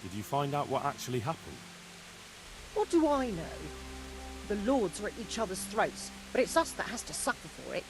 Did you find out what actually happened? What do I know? The Lords are at each other's throats, but it's us that has to suffer for it.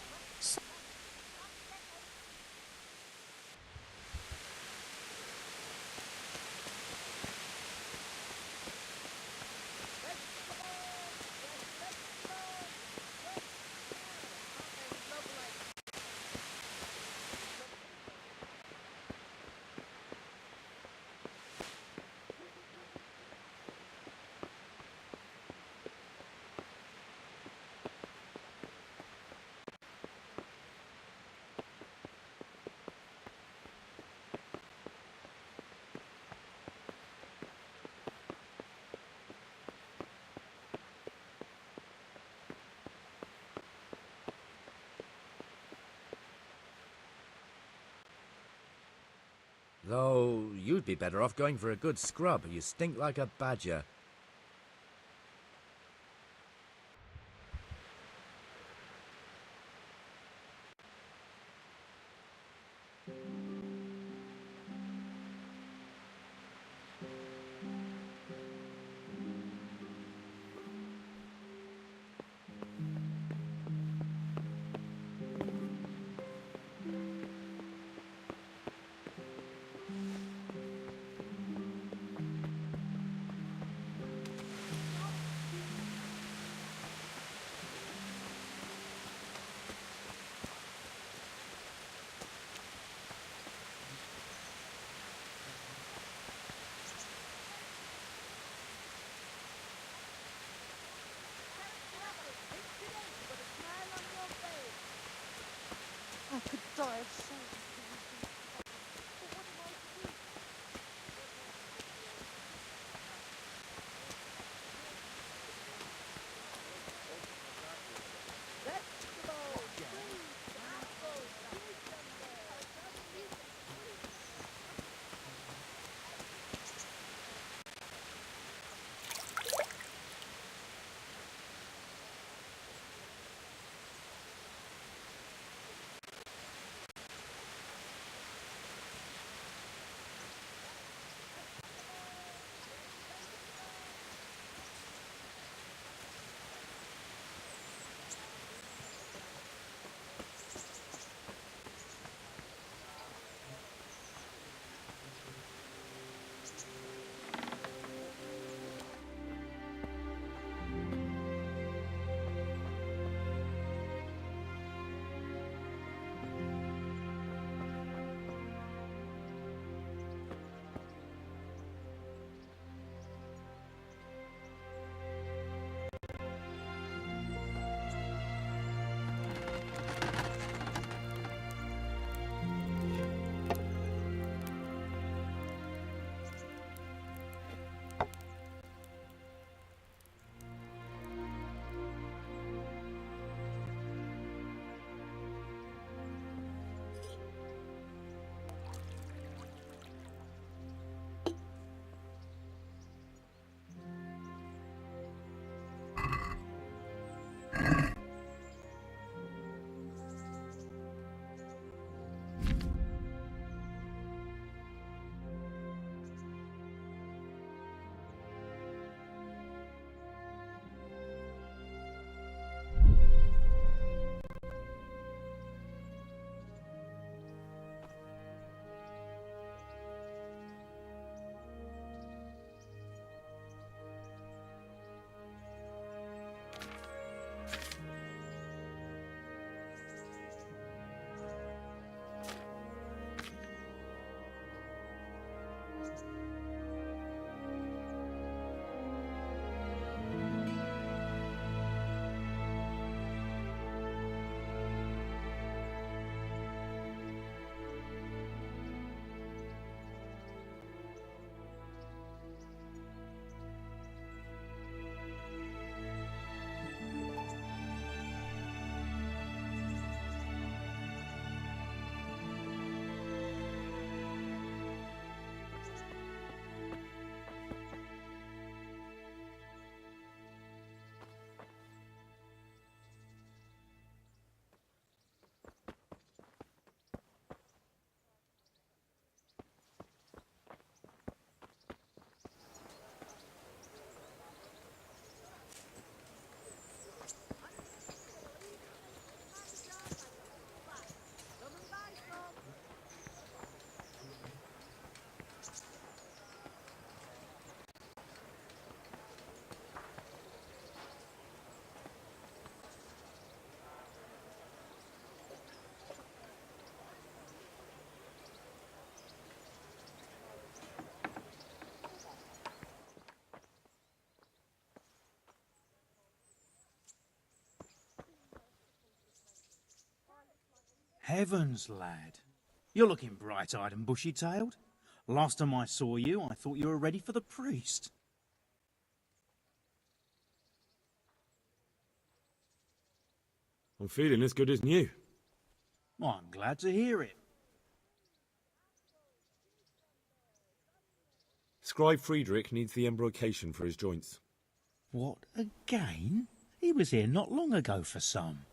Though, you'd be better off going for a good scrub. You stink like a badger. I could die of shame. Heavens, lad. You're looking bright-eyed and bushy-tailed. Last time I saw you, I thought you were ready for the priest. I'm feeling as good as new. Well, I'm glad to hear it. Scribe Friedrich needs the embrocation for his joints. What, again? He was here not long ago for some.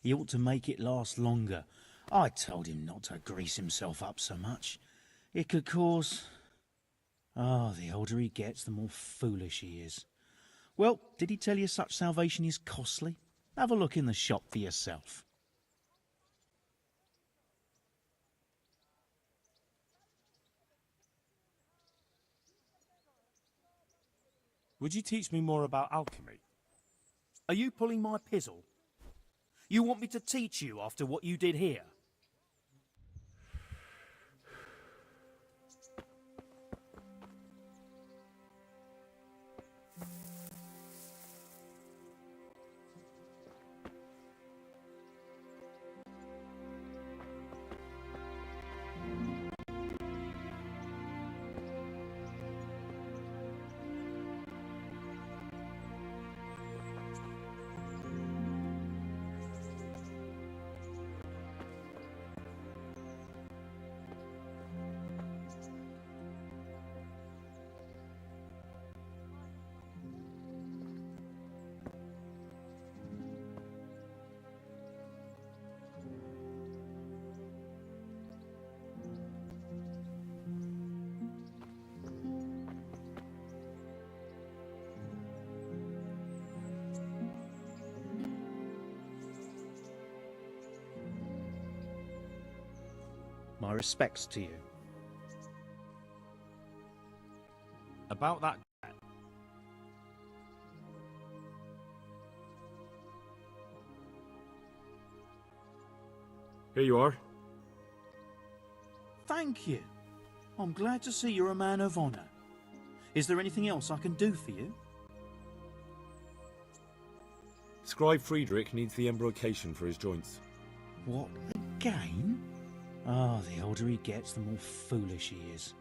He ought to make it last longer. I told him not to grease himself up so much. It could cause... Ah, the older he gets, the more foolish he is. Well, did he tell you such salvation is costly? Have a look in the shop for yourself. Would you teach me more about alchemy? Are you pulling my pizzle? You want me to teach you after what you did here? My respects to you. About that debt. Here you are. Thank you. I'm glad to see you're a man of honour. Is there anything else I can do for you? Scribe Friedrich needs the embrocation for his joints. What, again? Ah, the older he gets, the more foolish he is.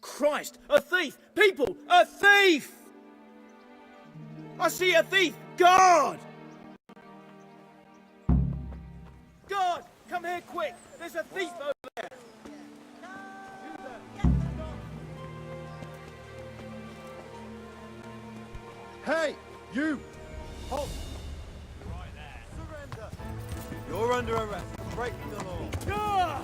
Christ! A thief! People! A thief! I see a thief! Guard! Guard! Come here quick! There's a thief over there! Hey, you! Halt! Right there. Surrender! You're under arrest. Breaking the law. Ah!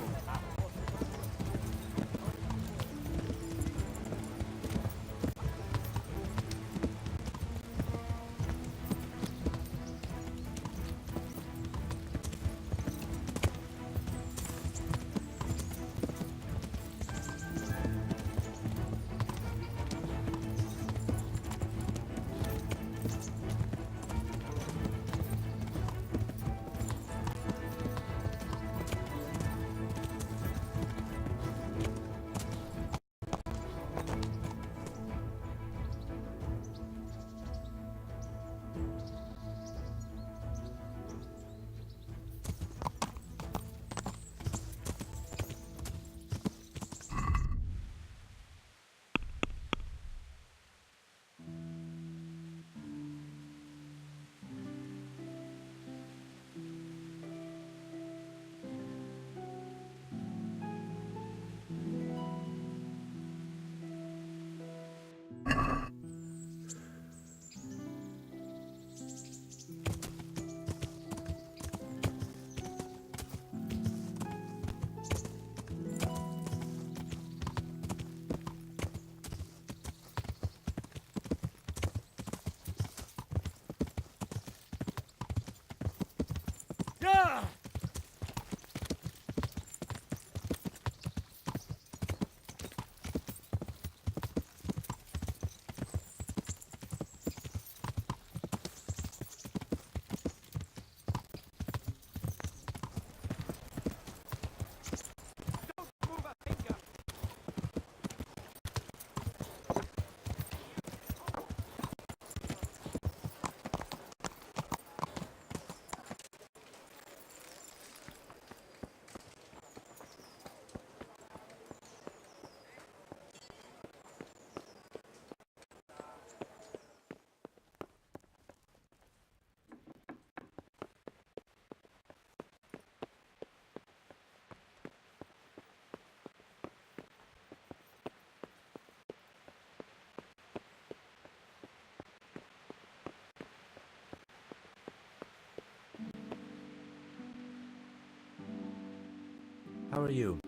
How are you?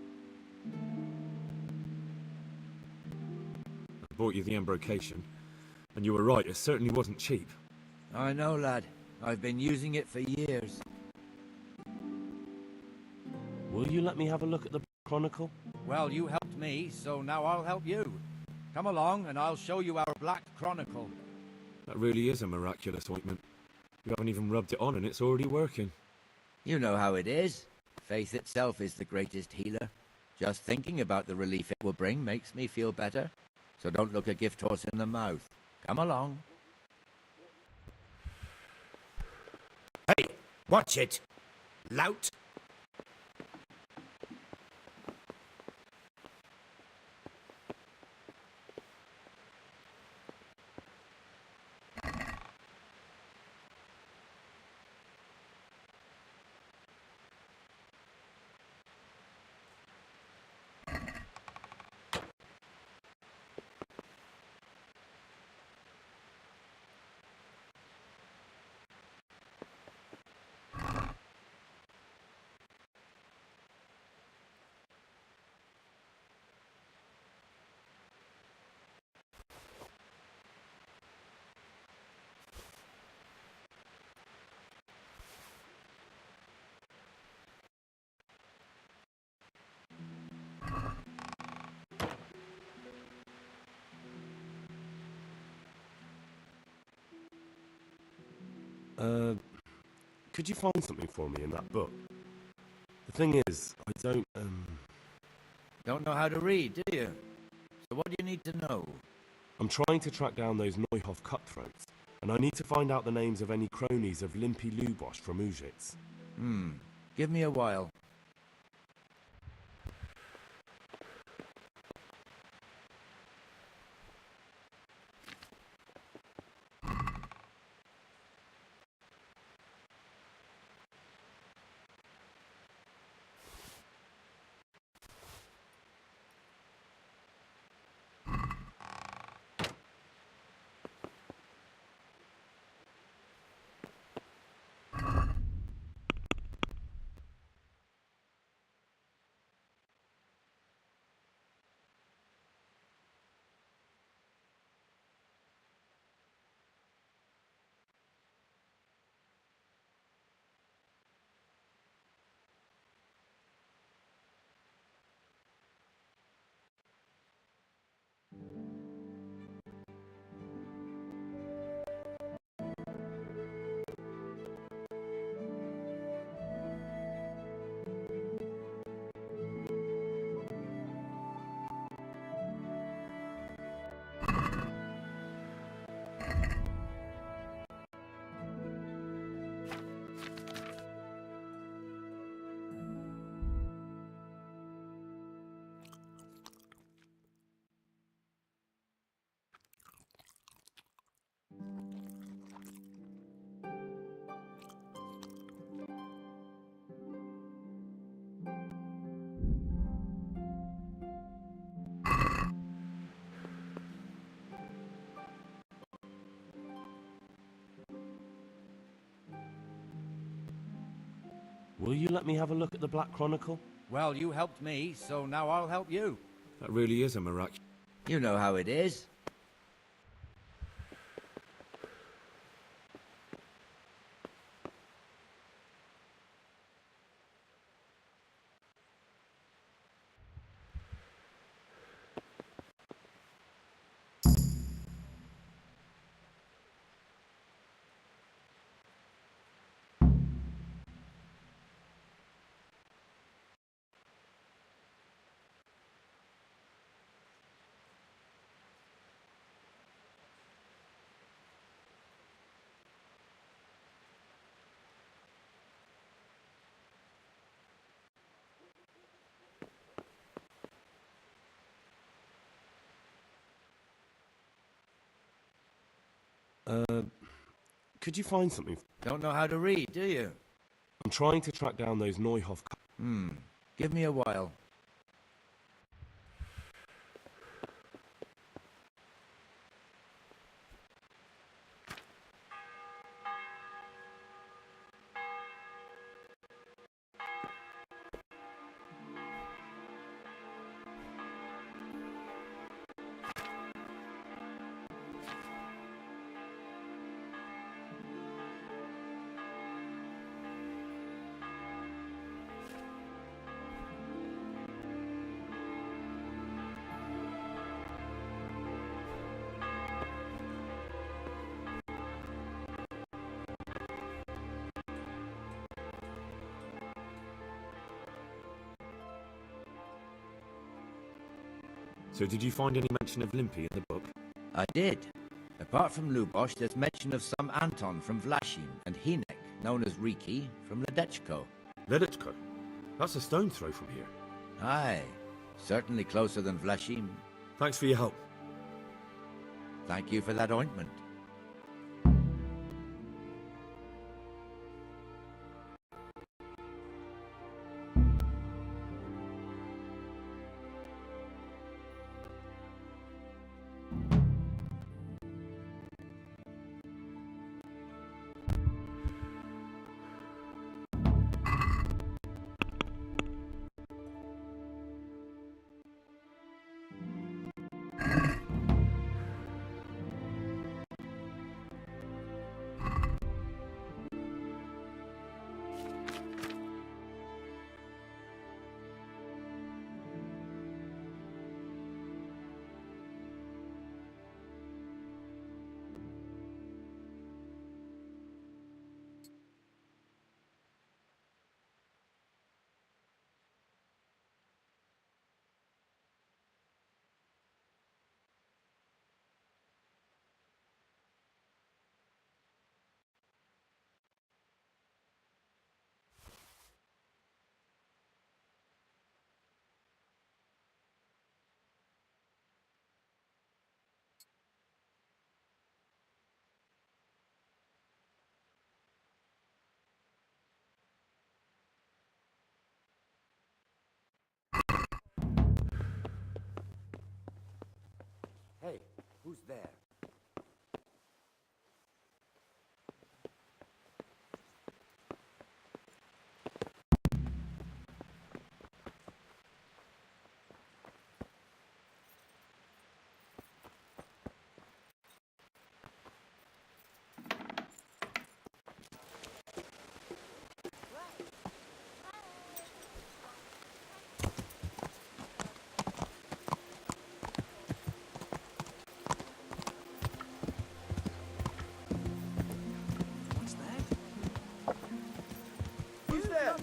I bought you the embrocation, and you were right, it certainly wasn't cheap. I know, lad. I've been using it for years. Will you let me have a look at the chronicle? Well, you helped me, so now I'll help you. Come along and I'll show you our Black Chronicle. That really is a miraculous ointment. You haven't even rubbed it on and it's already working. You know how it is. Faith itself is the greatest healer. Just thinking about the relief it will bring makes me feel better. So don't look a gift horse in the mouth. Come along. Hey, watch it, lout. Could you find something for me in that book? The thing is, I don't, Don't know how to read, do you? So what do you need to know? I'm trying to track down those Neuhoff cutthroats, and I need to find out the names of any cronies of Limpy Lubosh from Ujitz. Give me a while. Will you let me have a look at the Black Chronicle? Well, you helped me, so now I'll help you. That really is a miraculous... You know how it is. Could you find something? Don't know how to read, do you? I'm trying to track down those Neuhoff... Give me a while. So did you find any mention of Limpy in the book? I did. Apart from Lubosh, there's mention of some Anton from Vlashim and Hinek, known as Riki, from Ledechko. Ledechko? That's a stone's throw from here. Aye, certainly closer than Vlashim. Thanks for your help. Thank you for that ointment. Hey, who's there? Who's there?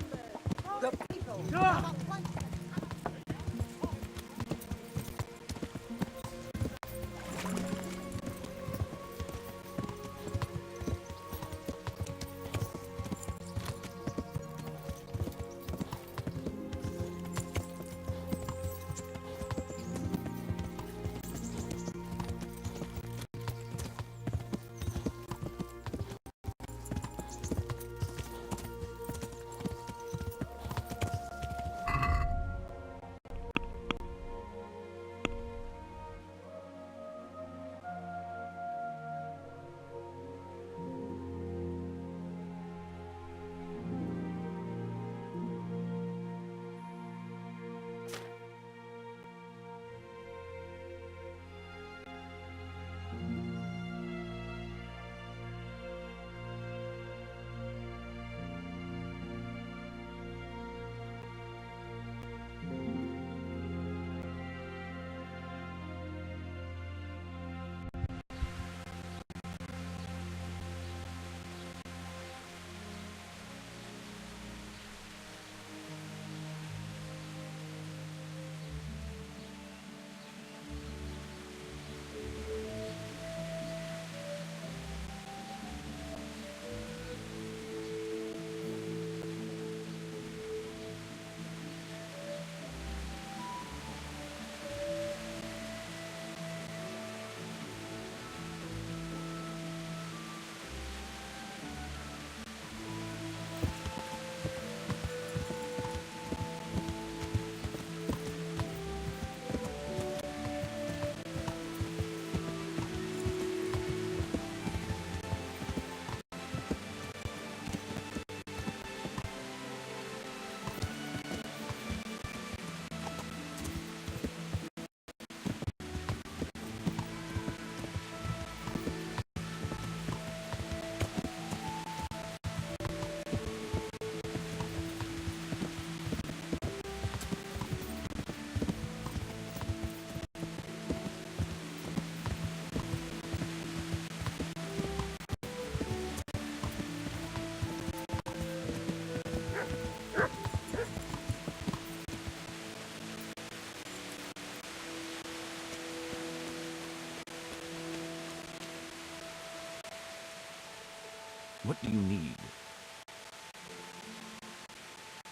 What do you need?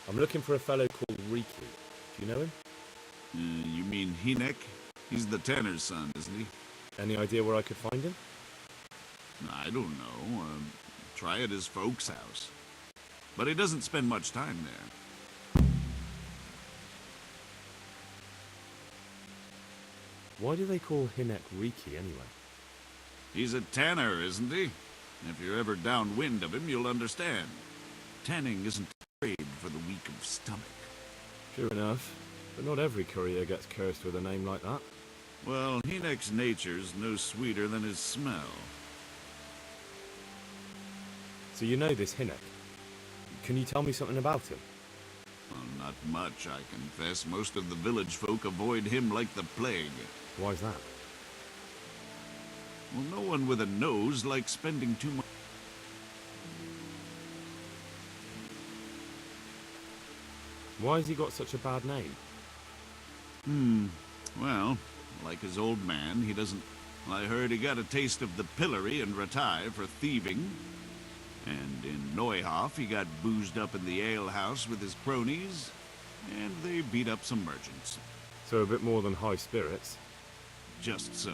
I'm looking for a fellow called Riki. Do you know him? You mean Hinek? He's the tanner's son, isn't he? Any idea where I could find him? I don't know. Try at his folks' house. But he doesn't spend much time there. Why do they call Hinek Riki anyway? He's a tanner, isn't he? If you're ever downwind of him, you'll understand. Tanning isn't a trade for the weak of stomach. True enough, but not every courier gets cursed with a name like that. Well, Hinek's nature's no sweeter than his smell. So you know this Hinek? Can you tell me something about him? Well, not much, I confess. Most of the village folk avoid him like the plague. Why's that? Well, no one with a nose likes spending too much. Why has he got such a bad name? Well, like his old man, he doesn't... I heard he got a taste of the pillory and retired for thieving. And in Neuhof, he got boozed up in the alehouse with his cronies, and they beat up some merchants. So a bit more than high spirits. Just so.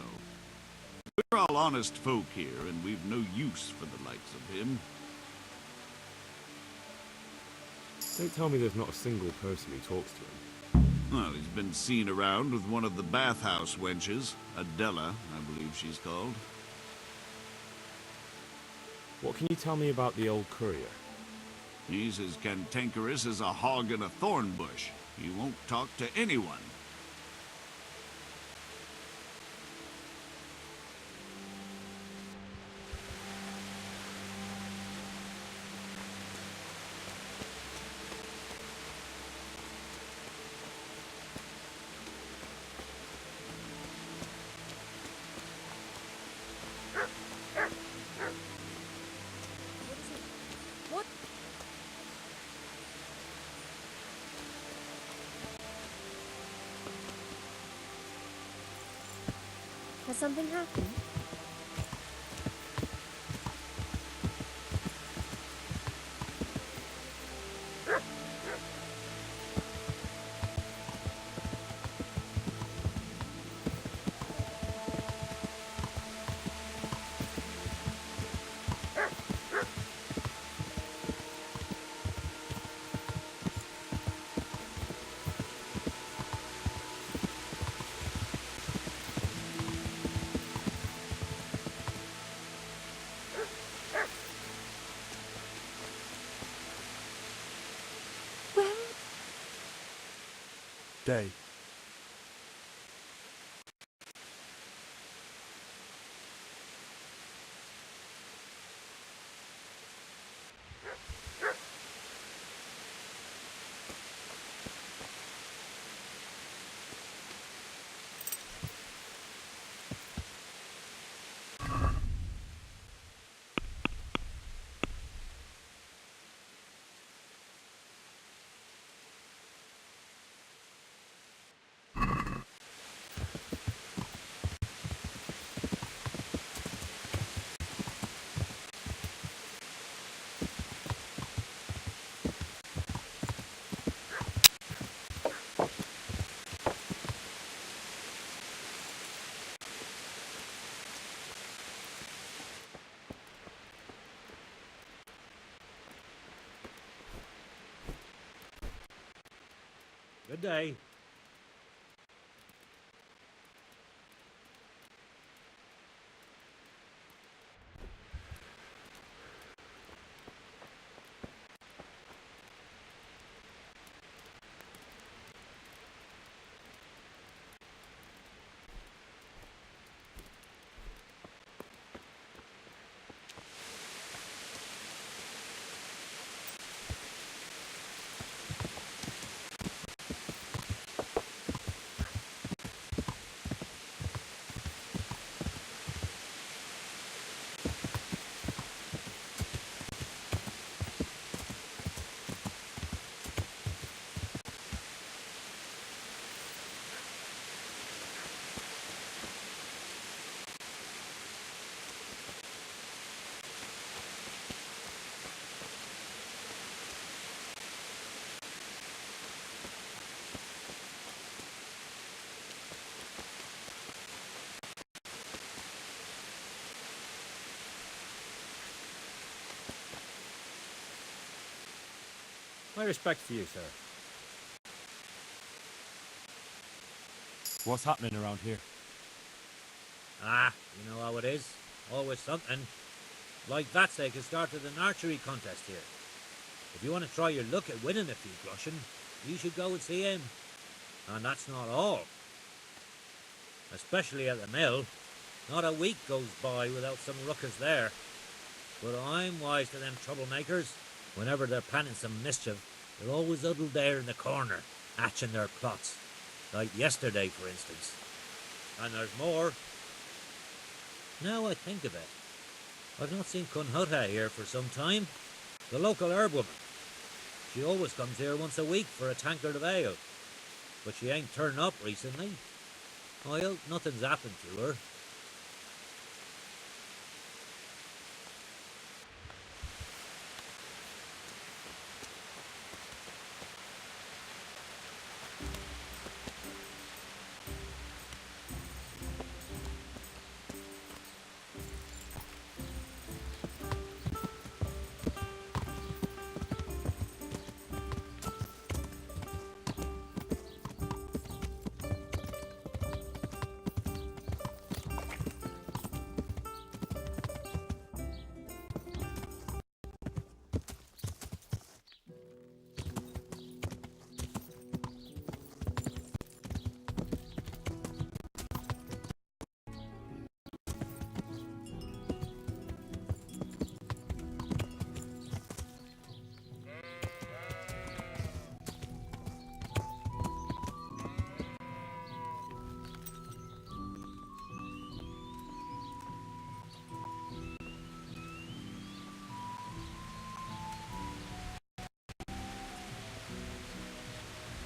We're all honest folk here, and we've no use for the likes of him. Don't tell me there's not a single person who talks to him. Well, he's been seen around with one of the bathhouse wenches, Adela, I believe she's called. What can you tell me about the old courier? He's as cantankerous as a hog in a thorn bush. He won't talk to anyone. What? Has something happened? Day. Good day. My respect to you, sir. What's happening around here? Ah, you know how it is. Always something. Like that sake has started an archery contest here. If you want to try your luck at winning a few groschen, you should go and see him. And that's not all. Especially at the mill. Not a week goes by without some ruckus there. But I'm wise to them troublemakers. Whenever they're planning some mischief, they're always huddled there in the corner, hatching their plots. Like yesterday, for instance. And there's more. Now I think of it, I've not seen Cunhutta here for some time. The local herb woman. She always comes here once a week for a tankard of ale. But she ain't turned up recently. I hope nothing's happened to her.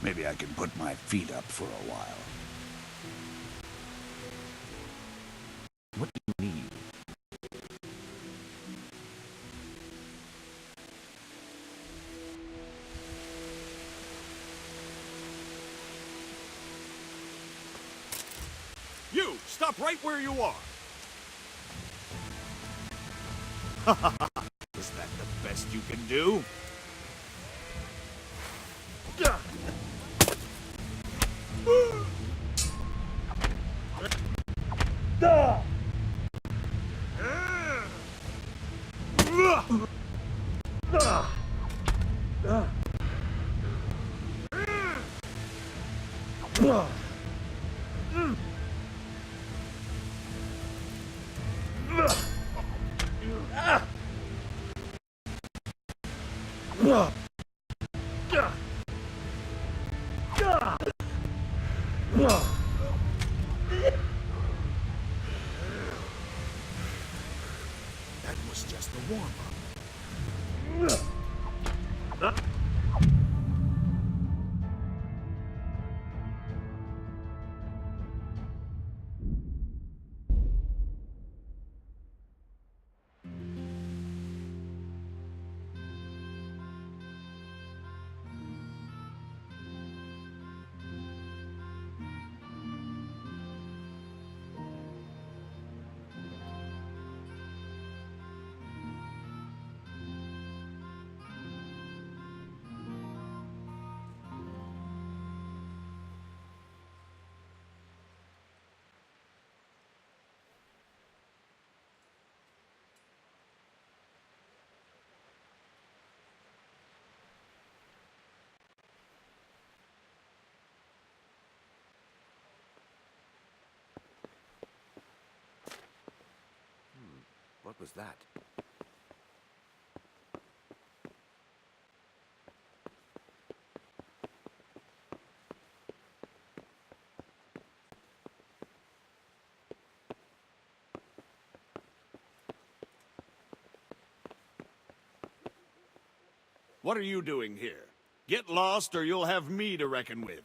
Maybe I can put my feet up for a while. What do you need? You! Stop right where you are! Is that the best you can do? That was just the warm-up. What was that? What are you doing here? Get lost or you'll have me to reckon with.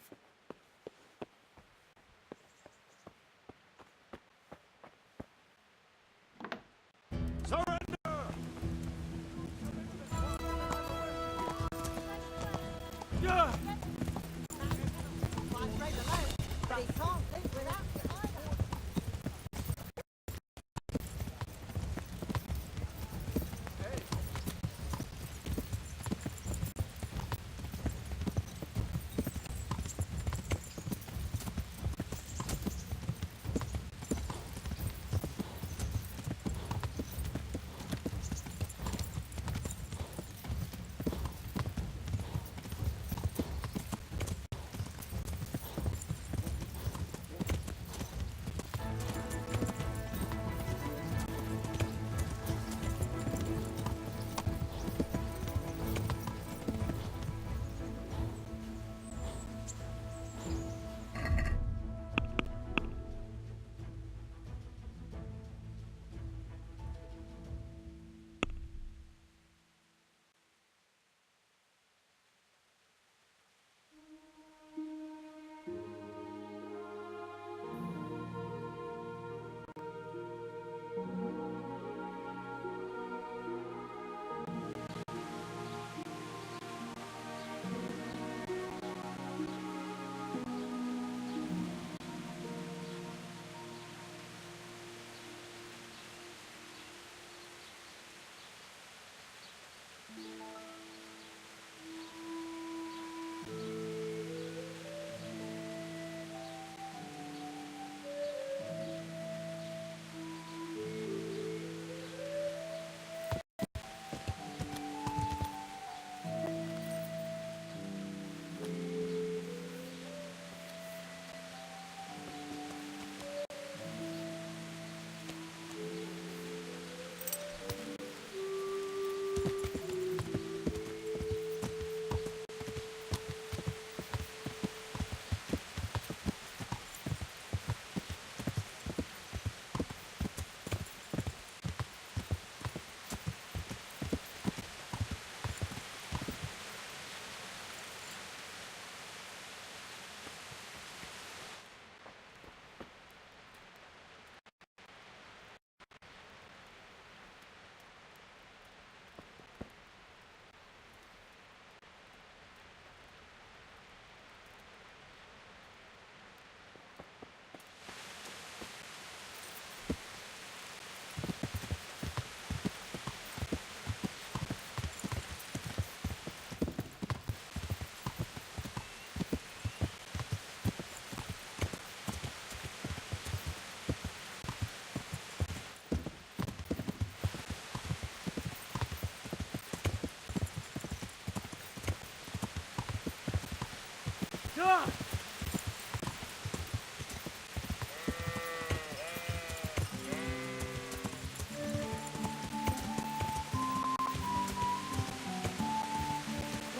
Ah!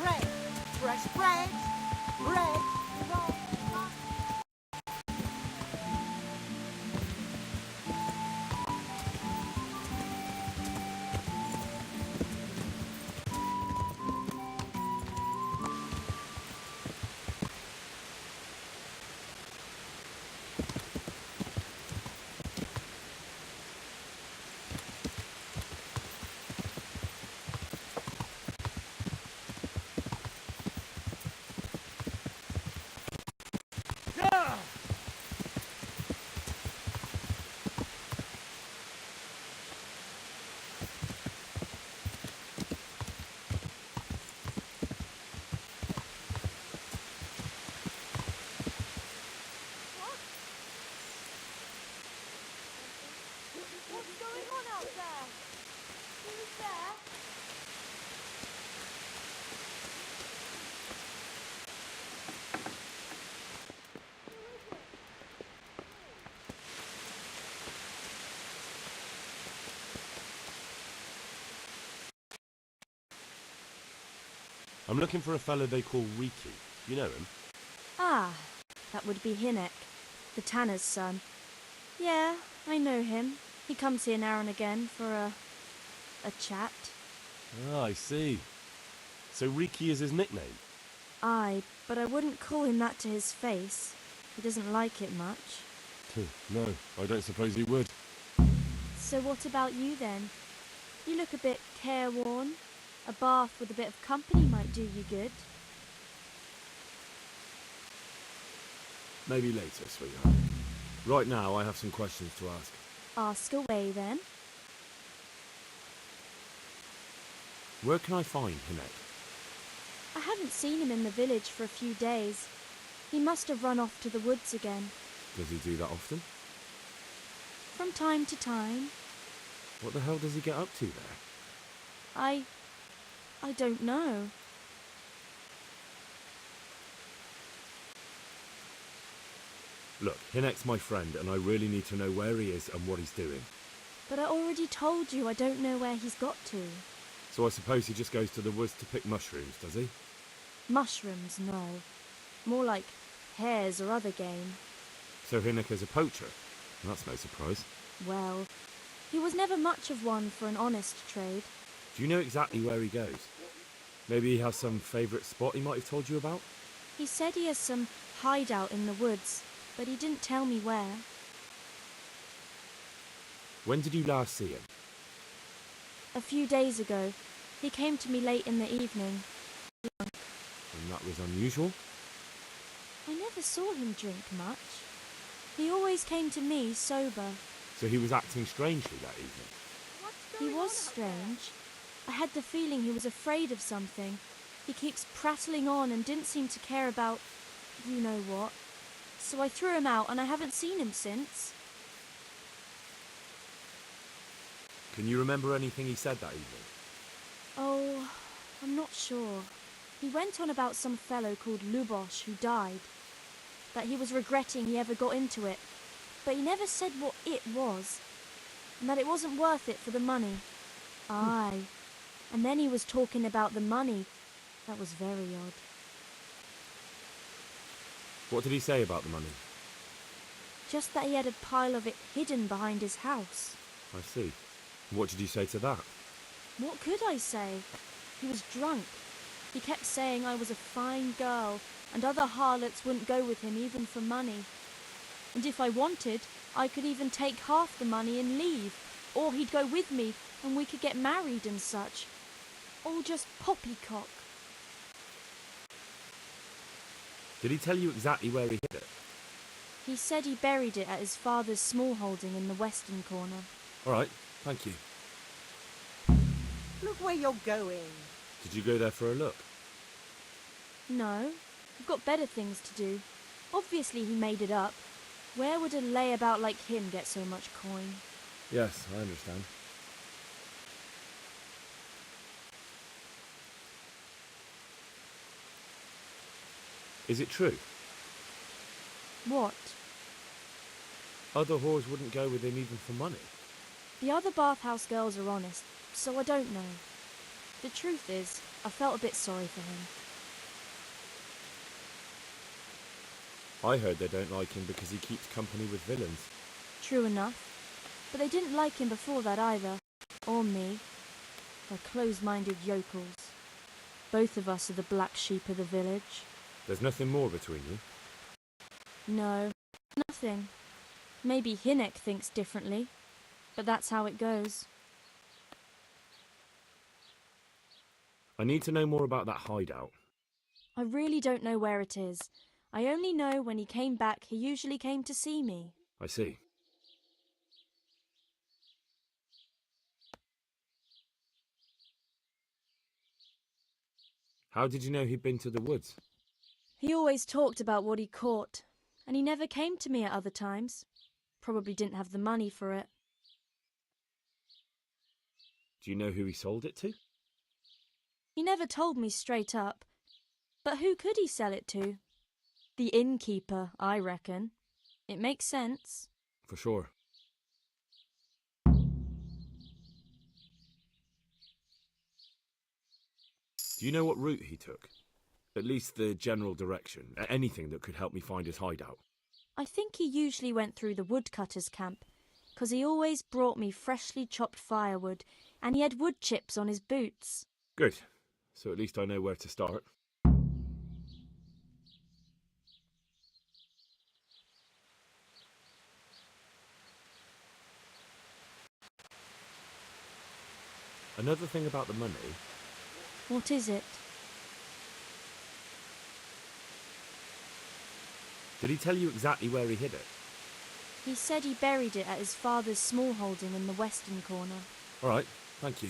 Bread, fresh bread, bread, roll. Ah! What's going on out there? Who's there? I'm looking for a fellow they call Riki. You know him? Ah, that would be Hinnek, the tanner's son. Yeah, I know him. He comes here now and again for a chat. Ah, I see. So Riki is his nickname? Aye, but I wouldn't call him that to his face. He doesn't like it much. No, I don't suppose he would. So what about you then? You look a bit careworn. A bath with a bit of company might do you good. Maybe later, sweetheart. Right now, I have some questions to ask. Ask away then. Where can I find Hinnek? I haven't seen him in the village for a few days. He must have run off to the woods again. Does he do that often? From time to time. What the hell does he get up to there? I don't know. Look, Hinnek's my friend, and I really need to know where he is and what he's doing. But I already told you I don't know where he's got to. So I suppose he just goes to the woods to pick mushrooms, does he? Mushrooms, no. More like hares or other game. So Hinnek is a poacher? That's no surprise. Well, he was never much of one for an honest trade. Do you know exactly where he goes? Maybe he has some favourite spot he might have told you about? He said he has some hideout in the woods, but he didn't tell me where. When did you last see him? A few days ago. He came to me late in the evening. And that was unusual? I never saw him drink much. He always came to me sober. So he was acting strangely that evening? He was strange. I had the feeling he was afraid of something. He keeps prattling on and didn't seem to care about you know what. So I threw him out and I haven't seen him since. Can you remember anything he said that evening? Oh, I'm not sure. He went on about some fellow called Lubosh who died. That he was regretting he ever got into it. But he never said what it was. And that it wasn't worth it for the money. Aye. And then he was talking about the money. That was very odd. What did he say about the money? Just that he had a pile of it hidden behind his house. I see. What did you say to that? What could I say? He was drunk. He kept saying I was a fine girl, and other harlots wouldn't go with him even for money. And if I wanted, I could even take half the money and leave, or he'd go with me and we could get married and such. All just poppycock. Did he tell you exactly where he hid it? He said he buried it at his father's small holding in the western corner. All right, thank you. Look where you're going. Did you go there for a look? No, I've got better things to do. Obviously he made it up. Where would a layabout like him get so much coin? Yes, I understand. Is it true? What? Other whores wouldn't go with him even for money. The other bathhouse girls are honest, so I don't know. The truth is, I felt a bit sorry for him. I heard they don't like him because he keeps company with villains. True enough. But they didn't like him before that either. Or me. They're closed-minded yokels. Both of us are the black sheep of the village. There's nothing more between you? No, nothing. Maybe Hynek thinks differently, but that's how it goes. I need to know more about that hideout. I really don't know where it is. I only know when he came back, he usually came to see me. I see. How did you know he'd been to the woods? He always talked about what he caught, and he never came to me at other times. Probably didn't have the money for it. Do you know who he sold it to? He never told me straight up. But who could he sell it to? The innkeeper, I reckon. It makes sense. For sure. Do you know what route he took? At least the general direction. Anything that could help me find his hideout. I think he usually went through the woodcutter's camp, 'cause he always brought me freshly chopped firewood, and he had wood chips on his boots. Good. So at least I know where to start. Another thing about the money. What is it? Did he tell you exactly where he hid it? He said he buried it at his father's small holding in the western corner. All right, thank you.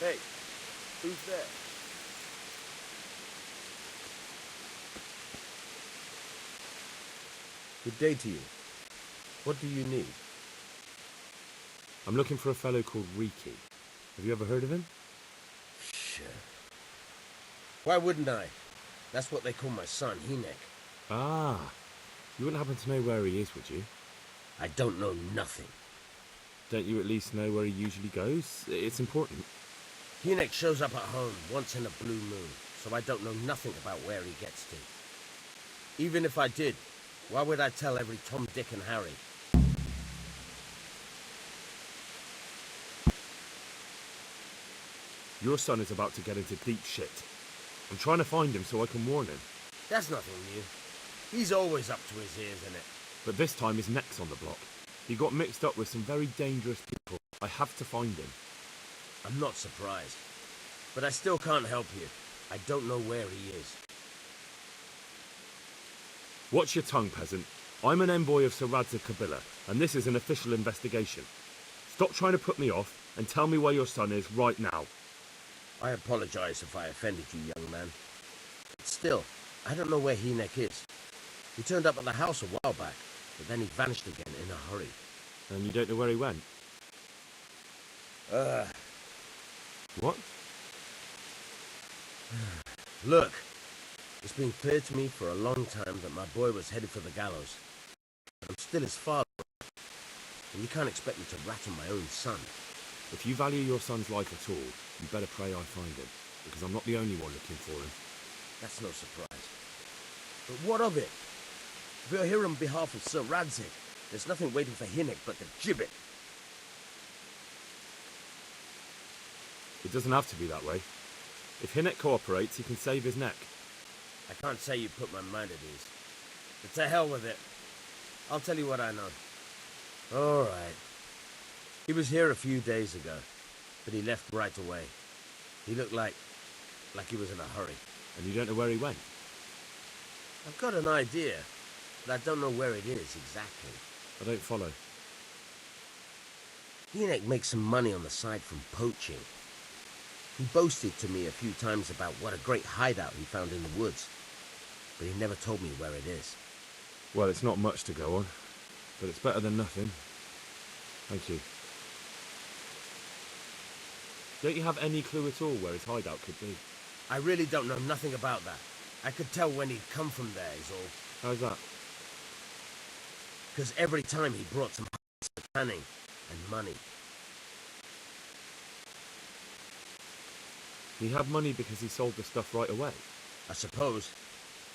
Hey, who's there? Good day to you. What do you need? I'm looking for a fellow called Riki. Have you ever heard of him? Sure. Why wouldn't I? That's what they call my son, Hynek. Ah, you wouldn't happen to know where he is, would you? I don't know nothing. Don't you at least know where he usually goes? It's important. Hynek shows up at home once in a blue moon, so I don't know nothing about where he gets to. Even if I did, why would I tell every Tom, Dick and Harry? Your son is about to get into deep shit. I'm trying to find him so I can warn him. That's nothing new. He's always up to his ears in it. But this time his neck's on the block. He got mixed up with some very dangerous people. I have to find him. I'm not surprised. But I still can't help you. I don't know where he is. Watch your tongue, peasant. I'm an envoy of Sir Radzig Kobyla, and this is an official investigation. Stop trying to put me off, and tell me where your son is right now. I apologize if I offended you, young man. But still, I don't know where Hinek is. He turned up at the house a while back, but then he vanished again in a hurry. And you don't know where he went? What? Look, it's been clear to me for a long time that my boy was headed for the gallows. But I'm still his father, and you can't expect me to rat on my own son. If you value your son's life at all, you better pray I find him, because I'm not the only one looking for him. That's no surprise. But what of it? If you're here on behalf of Sir Radzig, there's nothing waiting for Hinek but the gibbet. It doesn't have to be that way. If Hinek cooperates, he can save his neck. I can't say you put my mind at ease. But to hell with it. I'll tell you what I know. All right. He was here a few days ago, but he left right away. He looked like he was in a hurry. And you don't know where he went? I've got an idea, but I don't know where it is exactly. I don't follow. Hinek makes some money on the side from poaching. He boasted to me a few times about what a great hideout he found in the woods, but he never told me where it is. Well, it's not much to go on, but it's better than nothing. Thank you. Don't you have any clue at all where his hideout could be? I really don't know nothing about that. I could tell when he'd come from there, is all. How's that? Because every time he brought some for tanning and money. He had money because he sold the stuff right away. I suppose.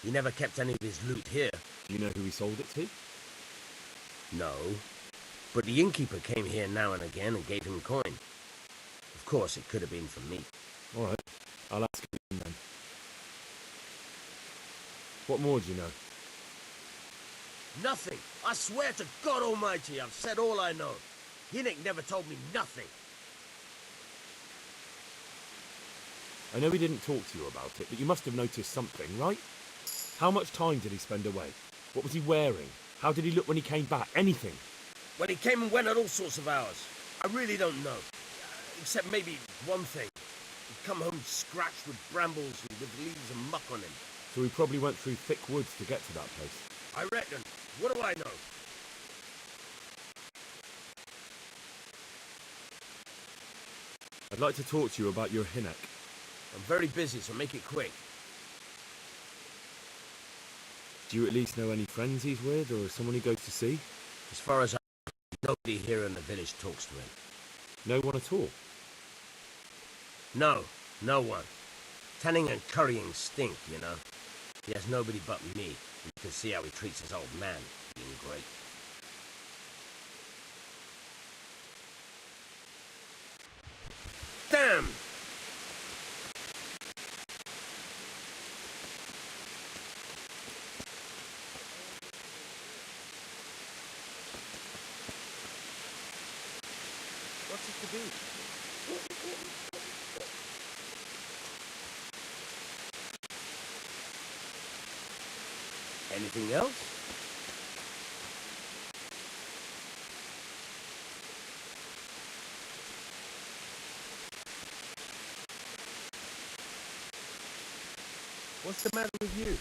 He never kept any of his loot here. Do you know who he sold it to? No. But the innkeeper came here now and again and gave him coin. Of course, it could have been from me. All right. I'll ask him then. What more do you know? Nothing. I swear to God Almighty, I've said all I know. Hinek never told me nothing. I know he didn't talk to you about it, but you must have noticed something, right? How much time did he spend away? What was he wearing? How did he look when he came back? Anything? Well, he came and went at all sorts of hours. I really don't know. Except maybe one thing. He'd come home scratched with brambles and with leaves and muck on him. So he probably went through thick woods to get to that place. I reckon. What do I know? I'd like to talk to you about your Hinek. I'm very busy, so make it quick. Do you at least know any friends he's with, or someone he goes to see? As far as I know, nobody here in the village talks to him. No one at all? No, no one. Tanning and currying stink, you know. He has nobody but me. You can see how he treats his old man, being great. Damn! What's it to be? Anything else? What's the matter with you?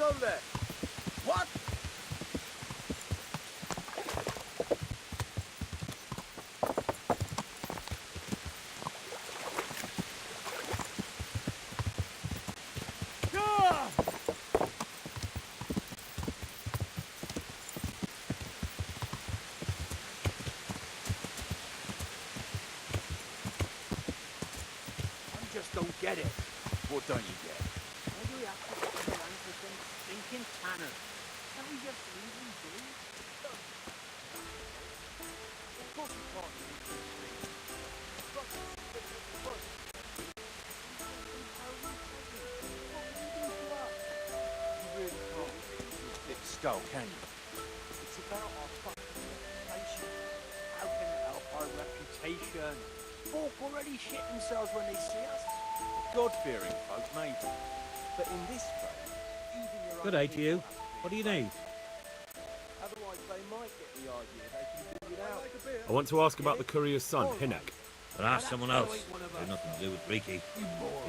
Hello there. What? I just don't get it. What don't you get? Why do we have to sit around for some stinking tanner? Can't we just leave him be? Of course we can't leave him be. But what can you do to us? You really can't get into a thick skull, can you? It's about our fucking reputation. How can it help our reputation? Folk already shit themselves when they see us. God-fearing folk, maybe. But in this trade, even your Good own day to you. people have to What do be you need? Otherwise, they might get the idea they can do without. I want to ask about the courier's son, Hinek. But ask someone else. They've nothing to do with Riki.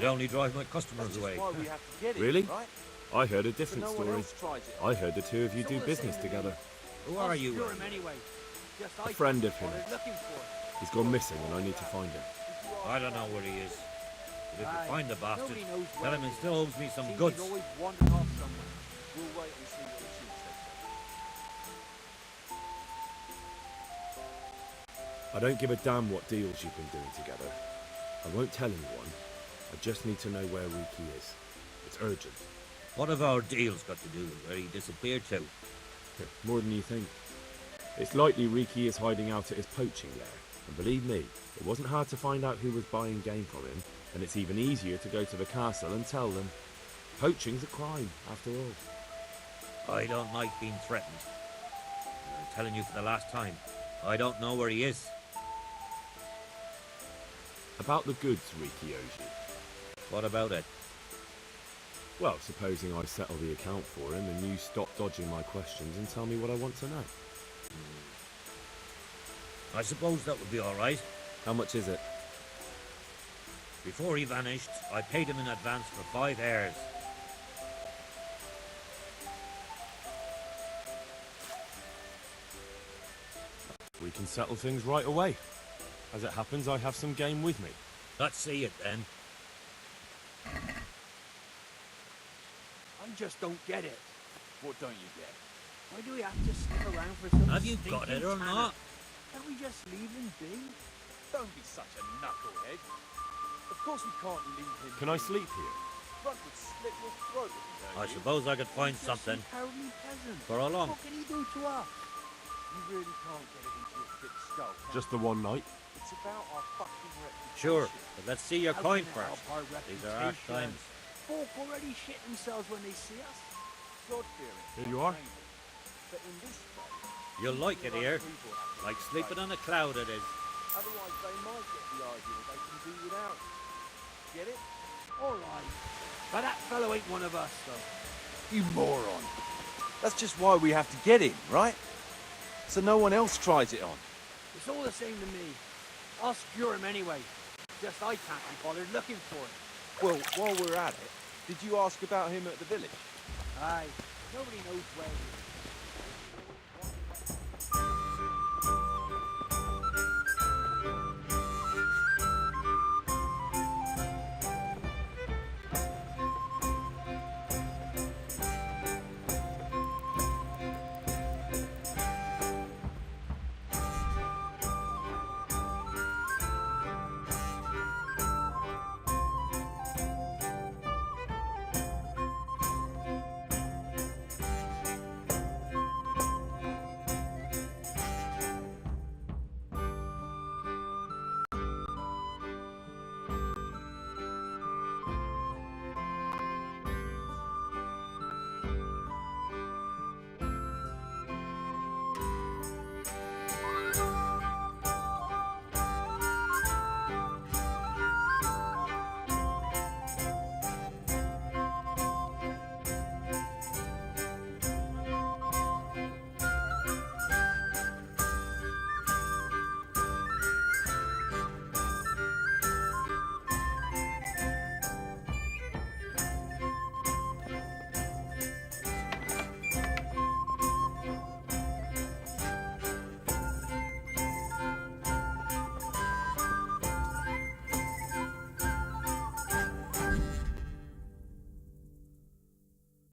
You'd only drive my customers That's away. just why we have to get it, Really? right? I heard a So different no one story. else tries it. I heard the two of you do business together. Who are you? You're him anyway. Just A friend of what Hinek's. they're looking for. He's gone missing and I need to find him. I don't know where he is. But if Aye, you find the bastard, nobody knows tell where him he he is. still owes me some Seems goods. he's always wandering off somewhere. We'll wait and see what the chief says. I don't give a damn what deals you've been doing together. I won't tell anyone. I just need to know where Riki is. It's urgent. What have our deals got to do with where he disappeared to? More than you think. It's likely Riki is hiding out at his poaching lair. And believe me, it wasn't hard to find out who was buying game from him, and it's even easier to go to the castle and tell them. Poaching's a crime, after all. I don't like being threatened. And I'm telling you for the last time, I don't know where he is. About the goods Riki owes you. What about it? Well, supposing I settle the account for him and you stop dodging my questions and tell me what I want to know. I suppose that would be all right. How much is it? Before he vanished, I paid him in advance for 5 heirs. We can settle things right away. As it happens, I have some game with me. Let's see it then. I just don't get it. What don't you get? Why do we have to stick around for some Have you got stinking it or tanner? not? Can't we just leave him be? Don't be such a knucklehead. Of course we can't leave him. Can I sleep here? Front would slit your throat if he heard I you. suppose I could find Just something. some cowardly peasant. For how long? What can he do to us? You really can't get it into your thick skull, can Just the one night? you? It's about our fucking reputation. Sure, but let's see your How coin can it first. help our These are harsh reputation? times. Folk already shit themselves when they see us. God-fearing. Here you are. maybe. But in this trade, You'll like it your here. own people have to Like be sleeping right. on a cloud it is. Otherwise they might get the idea they can do without. Get it? All right. But that fellow ain't one of us, though. You moron. That's just why we have to get him, right? So no one else tries it on. It's all the same to me. I'll secure him anyway. Just I can't be bothered looking for him. Well, while we're at it, did you ask about him at the village? Aye. Nobody knows where he is.